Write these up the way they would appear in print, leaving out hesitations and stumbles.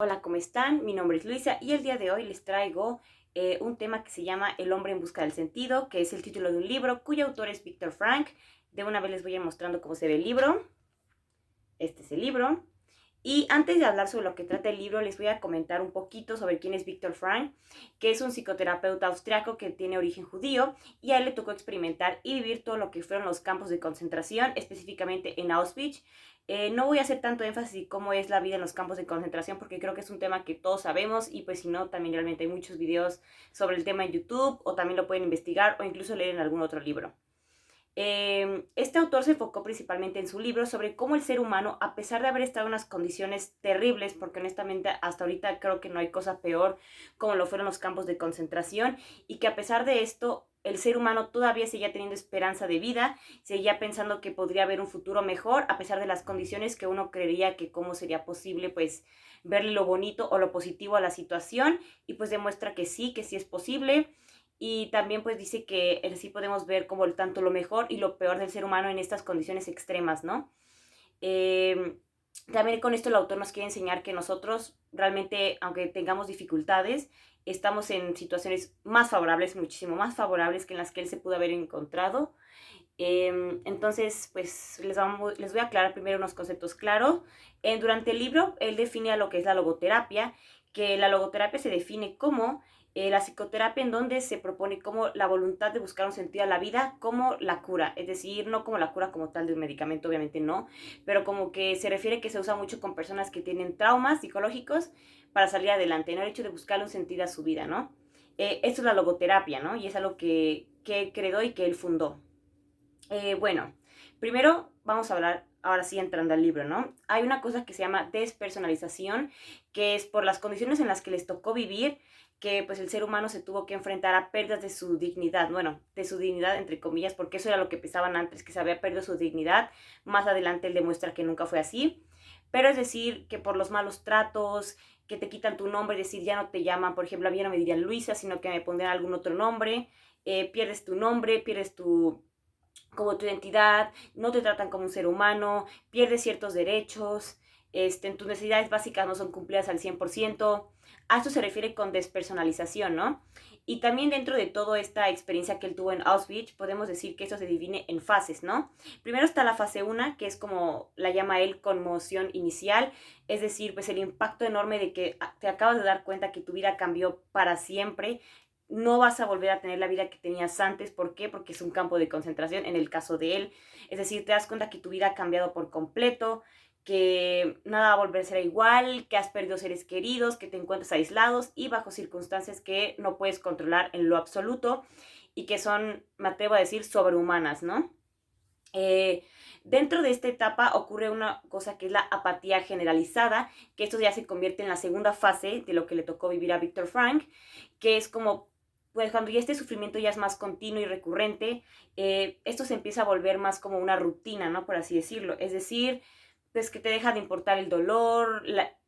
Hola, ¿cómo están? Mi nombre es Luisa y el día de hoy les traigo un tema que se llama El hombre en busca del sentido, que es el título de un libro cuyo autor es Viktor Frankl. De una vez les voy a ir mostrando cómo se ve el libro. Este es el libro. Y antes de hablar sobre lo que trata el libro, les voy a comentar un poquito sobre quién es Viktor Frankl, que es un psicoterapeuta austriaco que tiene origen judío y a él le tocó experimentar y vivir todo lo que fueron los campos de concentración, específicamente en Auschwitz. No voy a hacer tanto énfasis en cómo es la vida en los campos de concentración porque creo que es un tema que todos sabemos y pues si no, también realmente hay muchos videos sobre el tema en YouTube o también lo pueden investigar o incluso leer en algún otro libro. Este autor se enfocó principalmente en su libro sobre cómo el ser humano, a pesar de haber estado en unas condiciones terribles, porque honestamente hasta ahorita creo que no hay cosa peor como lo fueron los campos de concentración, y que a pesar de esto, el ser humano todavía seguía teniendo esperanza de vida, seguía pensando que podría haber un futuro mejor, a pesar de las condiciones que uno creería que cómo sería posible, pues, verle lo bonito o lo positivo a la situación, y pues demuestra que sí es posible. Y también pues dice que sí podemos ver como tanto lo mejor y lo peor del ser humano en estas condiciones extremas, ¿no? Eh, También con esto el autor nos quiere enseñar que nosotros realmente, aunque tengamos dificultades, estamos en situaciones más favorables, muchísimo más favorables que en las que él se pudo haber encontrado. Entonces, pues les voy a aclarar primero unos conceptos claros. Durante el libro, él define a lo que es la logoterapia, que la logoterapia se define como la psicoterapia en donde se propone como la voluntad de buscar un sentido a la vida como la cura, es decir, no como la cura como tal de un medicamento, obviamente no, pero como que se refiere que se usa mucho con personas que tienen traumas psicológicos para salir adelante, ¿no? El hecho de buscarle un sentido a su vida, ¿no? Esto es la logoterapia, ¿no? Y es algo que él creó y que él fundó. Bueno, primero vamos a hablar, ahora sí entrando al libro, ¿no? Hay una cosa que se llama despersonalización, que es por las condiciones en las que les tocó vivir, que pues el ser humano se tuvo que enfrentar a pérdidas de su dignidad, bueno, de su dignidad entre comillas, porque eso era lo que pensaban antes, que se había perdido su dignidad. Más adelante él demuestra que nunca fue así, pero es decir, que por los malos tratos, que te quitan tu nombre, es decir, ya no te llaman, por ejemplo, a mí no me dirían Luisa, sino que me pondrían algún otro nombre, pierdes tu nombre, pierdes tu como tu identidad, no te tratan como un ser humano, pierdes ciertos derechos, tus necesidades básicas no son cumplidas al 100%. A esto se refiere con despersonalización, ¿no? Y también dentro de toda esta experiencia que él tuvo en Auschwitz, podemos decir que esto se divide en fases, ¿no? Primero está la fase 1, que es como la llama él conmoción inicial, es decir, pues el impacto enorme de que te acabas de dar cuenta que tu vida cambió para siempre, no vas a volver a tener la vida que tenías antes. ¿Por qué? Porque es un campo de concentración en el caso de él. Es decir, te das cuenta que tu vida ha cambiado por completo, que nada va a volver a ser igual, que has perdido seres queridos, que te encuentras aislados y bajo circunstancias que no puedes controlar en lo absoluto y que son, me atrevo a decir, sobrehumanas, ¿no? Eh, Dentro de esta etapa ocurre una cosa que es la apatía generalizada, que esto ya se convierte en la segunda fase de lo que le tocó vivir a Viktor Frankl, que es como, pues cuando ya este sufrimiento ya es más continuo y recurrente, esto se empieza a volver más como una rutina, ¿no? Por así decirlo. Es decir, pues que te deja de importar el dolor,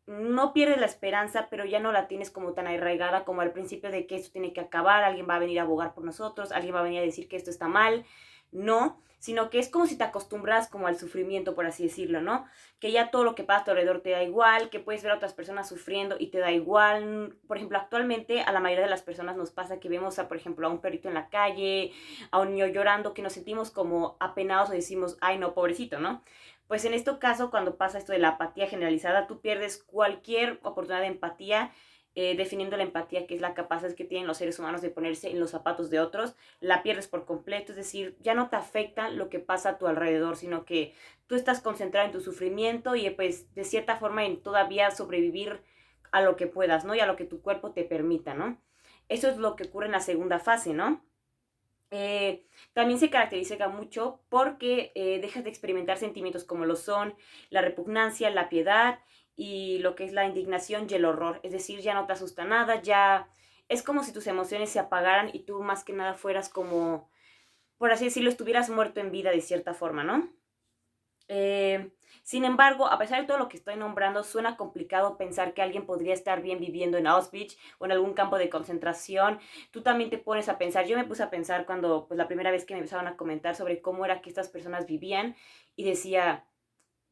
no pierdes la esperanza, pero ya no la tienes como tan arraigada como al principio de que esto tiene que acabar, alguien va a venir a abogar por nosotros, alguien va a venir a decir que esto está mal, no, sino que es como si te acostumbras como al sufrimiento, por así decirlo, ¿no? Que ya todo lo que pasa a tu alrededor te da igual, que puedes ver a otras personas sufriendo y te da igual. Por ejemplo, actualmente a la mayoría de las personas nos pasa que vemos, por ejemplo, a un perrito en la calle, a un niño llorando, que nos sentimos como apenados o decimos, ay no, pobrecito, ¿no? Pues en este caso, cuando pasa esto de la apatía generalizada, tú pierdes cualquier oportunidad de empatía, definiendo la empatía, que es la capacidad que tienen los seres humanos de ponerse en los zapatos de otros, la pierdes por completo, es decir, ya no te afecta lo que pasa a tu alrededor, sino que tú estás concentrado en tu sufrimiento y pues de cierta forma en todavía sobrevivir a lo que puedas, ¿no? Y a lo que tu cuerpo te permita, ¿no? Eso es lo que ocurre en la segunda fase, ¿no? También se caracteriza mucho porque dejas de experimentar sentimientos como lo son la repugnancia, la piedad y lo que es la indignación y el horror. Es decir, ya no te asusta nada, ya es como si tus emociones se apagaran y tú más que nada fueras como, por así decirlo, estuvieras muerto en vida de cierta forma, ¿no? Sin embargo, a pesar de todo lo que estoy nombrando, suena complicado pensar que alguien podría estar bien viviendo en Auschwitz o en algún campo de concentración. Tú también te pones a pensar, yo me puse a pensar cuando, pues la primera vez que me empezaron a comentar sobre cómo era que estas personas vivían y decía,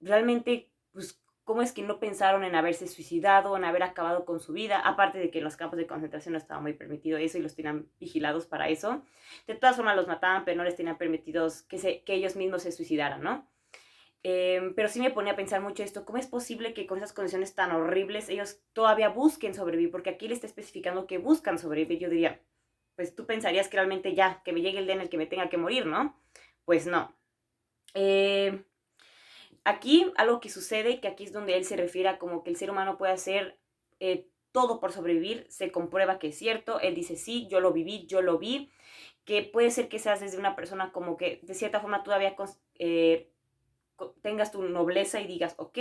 realmente, pues, cómo es que no pensaron en haberse suicidado, en haber acabado con su vida, aparte de que en los campos de concentración no estaba muy permitido eso y los tenían vigilados para eso. De todas formas los mataban, pero no les tenían permitidos que ellos mismos se suicidaran, ¿no? Pero sí me ponía a pensar mucho esto, ¿cómo es posible que con esas condiciones tan horribles ellos todavía busquen sobrevivir? Porque aquí le está especificando que buscan sobrevivir. Yo diría, pues tú pensarías que realmente ya, que me llegue el día en el que me tenga que morir, ¿no? Pues no. Aquí algo que sucede, que aquí es donde él se refiere a como que el ser humano puede hacer todo por sobrevivir, se comprueba que es cierto. Él dice, sí, yo lo viví, yo lo vi, que puede ser que seas desde una persona como que de cierta forma todavía tengas tu nobleza y digas, ok,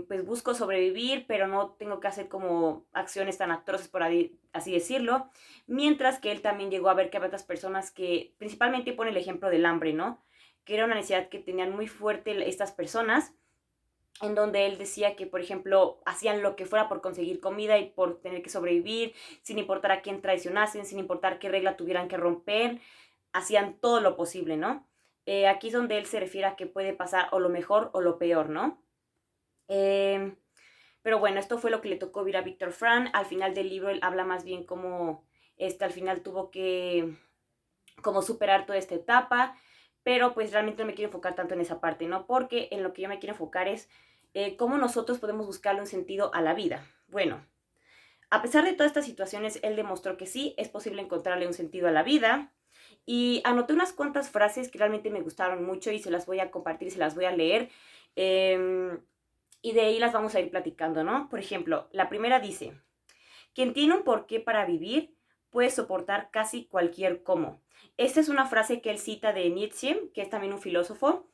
pues busco sobrevivir, pero no tengo que hacer como acciones tan atroces, por así decirlo. Mientras que él también llegó a ver que había otras personas que, principalmente pone el ejemplo del hambre, ¿no? Que era una necesidad que tenían muy fuerte estas personas, en donde él decía que, por ejemplo, hacían lo que fuera por conseguir comida y por tener que sobrevivir, sin importar a quién traicionasen, sin importar qué regla tuvieran que romper, hacían todo lo posible, ¿no? Aquí es donde él se refiere a que puede pasar o lo mejor o lo peor, ¿no? Eh, pero bueno, esto fue lo que le tocó vivir a Víctor Frank. Al final del libro él habla más bien como al final tuvo que como superar toda esta etapa, pero pues realmente no me quiero enfocar tanto en esa parte, ¿no? Porque en lo que yo me quiero enfocar es cómo nosotros podemos buscarle un sentido a la vida. Bueno, a pesar de todas estas situaciones, él demostró que sí, es posible encontrarle un sentido a la vida. Y anoté unas cuantas frases que realmente me gustaron mucho y se las voy a compartir, se las voy a leer. Y de ahí las vamos a ir platicando, ¿no? Por ejemplo, la primera dice, quien tiene un porqué para vivir puede soportar casi cualquier cómo. Esta es una frase que él cita de Nietzsche, que es también un filósofo.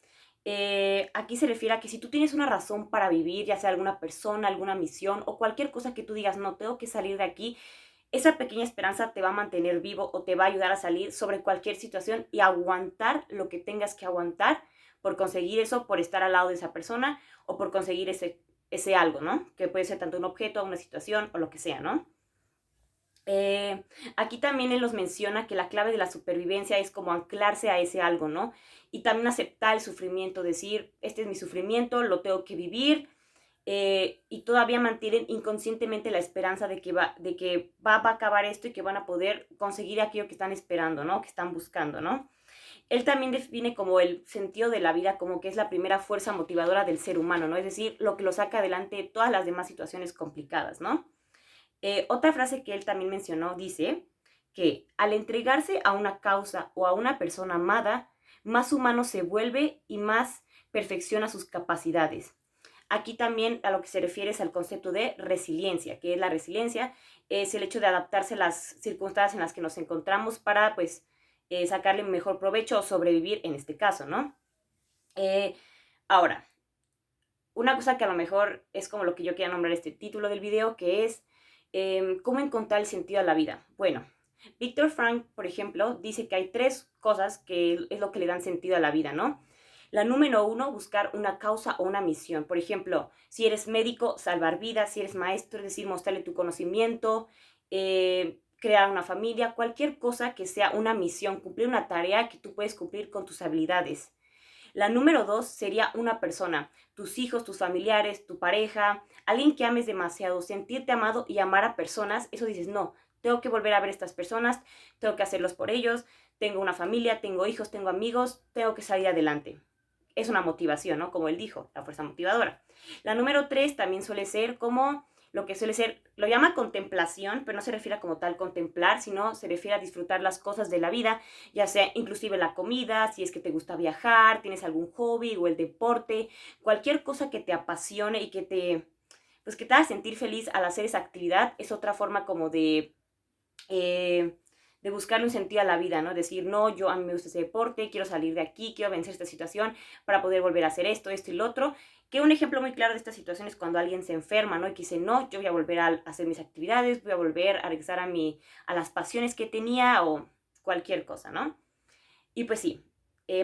Aquí se refiere a que si tú tienes una razón para vivir, ya sea alguna persona, alguna misión o cualquier cosa que tú digas, no, tengo que salir de aquí, esa pequeña esperanza te va a mantener vivo o te va a ayudar a salir sobre cualquier situación y aguantar lo que tengas que aguantar por conseguir eso, por estar al lado de esa persona o por conseguir ese algo, ¿no? Que puede ser tanto un objeto, una situación o lo que sea, ¿no? Aquí también él nos menciona que la clave de la supervivencia es como anclarse a ese algo, ¿no? Y también aceptar el sufrimiento, decir, este es mi sufrimiento, lo tengo que vivir, y todavía mantienen inconscientemente la esperanza de que va a acabar esto y que van a poder conseguir aquello que están esperando, ¿no? Que están buscando, ¿no? Él también define como el sentido de la vida como que es la primera fuerza motivadora del ser humano, ¿no? Es decir, lo que lo saca adelante de todas las demás situaciones complicadas, ¿no? Otra frase que él también mencionó dice que al entregarse a una causa o a una persona amada, más humano se vuelve y más perfecciona sus capacidades. Aquí también a lo que se refiere es al concepto de resiliencia, que es la resiliencia, es el hecho de adaptarse a las circunstancias en las que nos encontramos para pues sacarle mejor provecho o sobrevivir en este caso, ¿no? Ahora, una cosa que a lo mejor es como lo que yo quería nombrar este título del video, que es ¿cómo encontrar el sentido a la vida? Bueno, Víctor Frank, por ejemplo, dice que hay tres cosas que es lo que le dan sentido a la vida, ¿no? La número uno, buscar una causa o una misión. Por ejemplo, si eres médico, salvar vidas, si eres maestro, es decir, mostrarle tu conocimiento, crear una familia, cualquier cosa que sea una misión, cumplir una tarea que tú puedes cumplir con tus habilidades. La número dos sería una persona, tus hijos, tus familiares, tu pareja, alguien que ames demasiado, sentirte amado y amar a personas. Eso dices, no, tengo que volver a ver a estas personas, tengo que hacerlos por ellos, tengo una familia, tengo hijos, tengo amigos, tengo que salir adelante. Es una motivación, ¿no? Como él dijo, la fuerza motivadora. La número tres también suele ser como lo que suele ser, lo llama contemplación, pero no se refiere a como tal contemplar, sino se refiere a disfrutar las cosas de la vida, ya sea inclusive la comida, si es que te gusta viajar, tienes algún hobby o el deporte, cualquier cosa que te apasione y pues que te haga sentir feliz al hacer esa actividad, es otra forma como de buscarle un sentido a la vida, ¿no? Decir, no, a mí me gusta ese deporte, quiero salir de aquí, quiero vencer esta situación para poder volver a hacer esto, esto y lo otro. Que un ejemplo muy claro de esta situación es cuando alguien se enferma, ¿no? Y que dice, no, yo voy a volver a hacer mis actividades, voy a volver a regresar a las pasiones que tenía o cualquier cosa, ¿no? Y pues sí,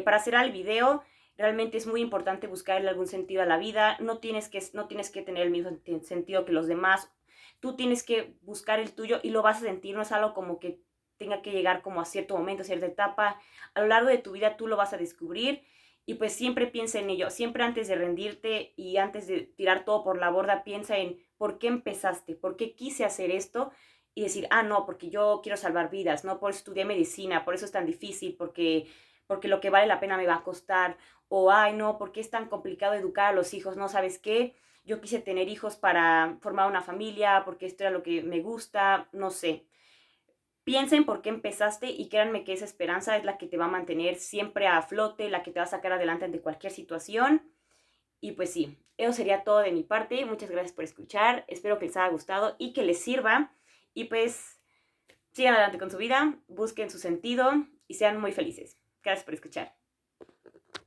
para hacer el video, realmente es muy importante buscarle algún sentido a la vida. No tienes que tener el mismo sentido que los demás. Tú tienes que buscar el tuyo y lo vas a sentir. No es algo como que tenga que llegar como a cierto momento, a cierta etapa. A lo largo de tu vida tú lo vas a descubrir Y pues siempre piensa en ello, siempre antes de rendirte y antes de tirar todo por la borda, piensa en por qué empezaste, por qué quise hacer esto y decir, ah, no, porque yo quiero salvar vidas, no, por eso estudié medicina, por eso es tan difícil, porque lo que vale la pena me va a costar, o ay, no, porque es tan complicado educar a los hijos, no, ¿sabes qué? Yo quise tener hijos para formar una familia, porque esto era lo que me gusta, no sé. Piensen por qué empezaste y créanme que esa esperanza es la que te va a mantener siempre a flote, la que te va a sacar adelante ante cualquier situación. Y pues sí, eso sería todo de mi parte. Muchas gracias por escuchar. Espero que les haya gustado y que les sirva. Y pues sigan adelante con su vida, busquen su sentido y sean muy felices. Gracias por escuchar.